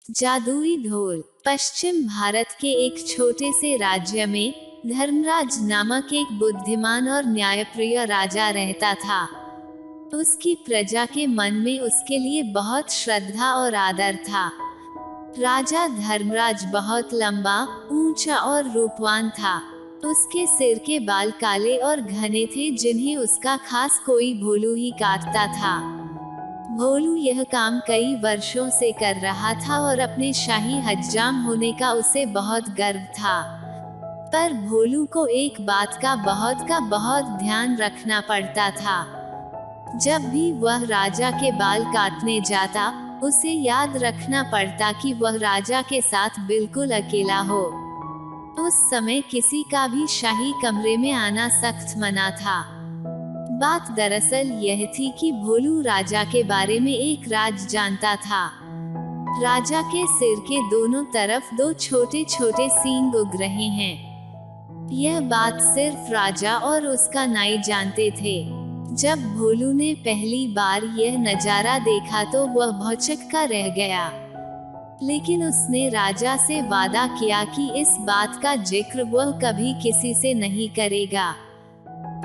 जादुई ढोल। पश्चिम भारत के एक छोटे से राज्य में धर्मराज नामक एक बुद्धिमान और न्यायप्रिय राजा रहता था। उसकी प्रजा के मन में उसके लिए बहुत श्रद्धा और आदर था। राजा धर्मराज बहुत लंबा, ऊंचा और रूपवान था। उसके सिर के बाल काले और घने थे, जिन्हें उसका खास कोई भोलू ही काटता था। भोलू यह काम कई वर्षों से कर रहा था और अपने शाही हज्जाम होने का उसे बहुत गर्व था। पर भोलू को एक बात का बहुत ध्यान रखना पड़ता था। जब भी वह राजा के बाल काटने जाता, उसे याद रखना पड़ता कि वह राजा के साथ बिल्कुल अकेला हो। उस समय किसी का भी शाही कमरे में आना सख्त मना था। बात दरअसल यह थी कि भोलू राजा के बारे में एक राज जानता था। राजा के सिर के दोनों तरफ दो छोटे छोटे सींग उग रहे हैं। यह बात सिर्फ राजा और उसका नाई जानते थे। जब भोलू ने पहली बार यह नजारा देखा तो वह भौचक्का रह गया। लेकिन उसने राजा से वादा किया कि इस बात का जिक्र वह कभी किसी से नहीं करेगा।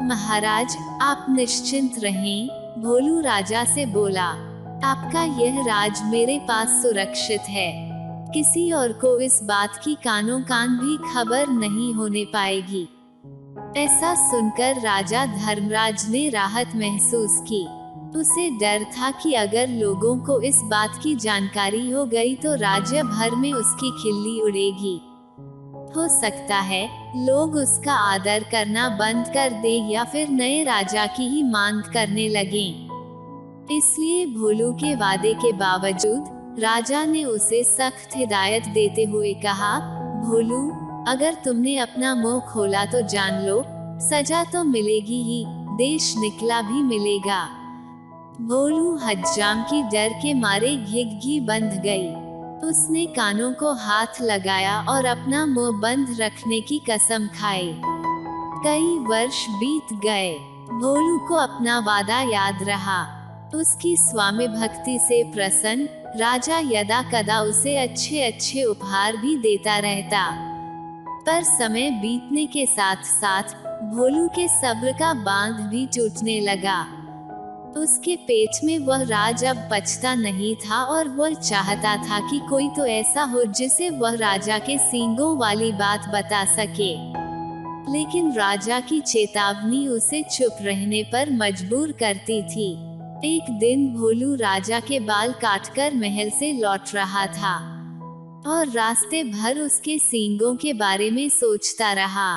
महाराज, आप निश्चिंत रहें, भोलू राजा से बोला। आपका यह राज मेरे पास सुरक्षित है। किसी और को इस बात की कानों कान भी खबर नहीं होने पाएगी। ऐसा सुनकर राजा धर्मराज ने राहत महसूस की। उसे डर था कि अगर लोगों को इस बात की जानकारी हो गई तो राज्य भर में उसकी खिल्ली उड़ेगी। हो सकता है लोग उसका आदर करना बंद कर दे या फिर नए राजा की ही मांग करने लगें। इसलिए भोलू के वादे के बावजूद राजा ने उसे सख्त हिदायत देते हुए कहा, भोलू, अगर तुमने अपना मुंह खोला तो जान लो, सजा तो मिलेगी ही, देश निकला भी मिलेगा। भोलू हज्जाम की डर के मारे घिघी बंध गई। उसने कानों को हाथ लगाया और अपना मुंह बंद रखने की कसम खाई। कई वर्ष बीत गए। भोलू को अपना वादा याद रहा। उसकी स्वामी भक्ति से प्रसन्न राजा यदा कदा उसे अच्छे अच्छे उपहार भी देता रहता। पर समय बीतने के साथ साथ भोलू के सब्र का बांध भी टूटने लगा। उसके पेट में वह राज अब पचता नहीं था और वह चाहता था कि कोई तो ऐसा हो जिसे वह राजा के सींगों वाली बात बता सके। लेकिन राजा की चेतावनी उसे चुप रहने पर मजबूर करती थी। एक दिन भोलू राजा के बाल काटकर महल से लौट रहा था और रास्ते भर उसके सींगों के बारे में सोचता रहा।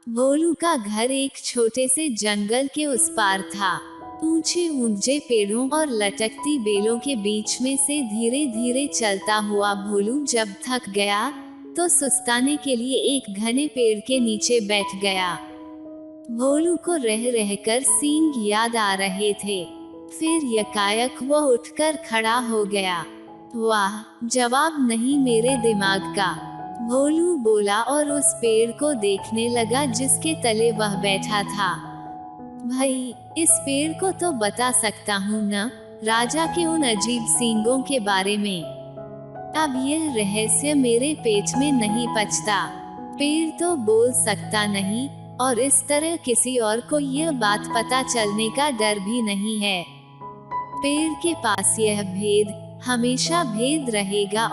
भोलू का घर एक छोटे से जंगल के उस पार था। ऊंचे ऊंचे पेड़ों और लटकती बेलों के बीच में से धीरे धीरे चलता हुआ भोलू जब थक गया तो सुस्ताने के लिए एक घने पेड़ के नीचे बैठ गया। भोलू को रह रहकर सींग याद आ रहे थे। फिर यकायक वह उठकर खड़ा हो गया। वाह, जवाब नहीं मेरे दिमाग का, भोलू बोला और उस पेड़ को देखने लगा जिसके तले वह बैठा था। भाई, इस पेड़ को तो बता सकता हूँ न, राजा के उन अजीब सींगों के बारे में। अब यह रहस्य मेरे पेट में नहीं पचता। पेड़ तो बोल सकता नहीं और इस तरह किसी और को यह बात पता चलने का डर भी नहीं है। पेड़ के पास यह भेद हमेशा भेद रहेगा और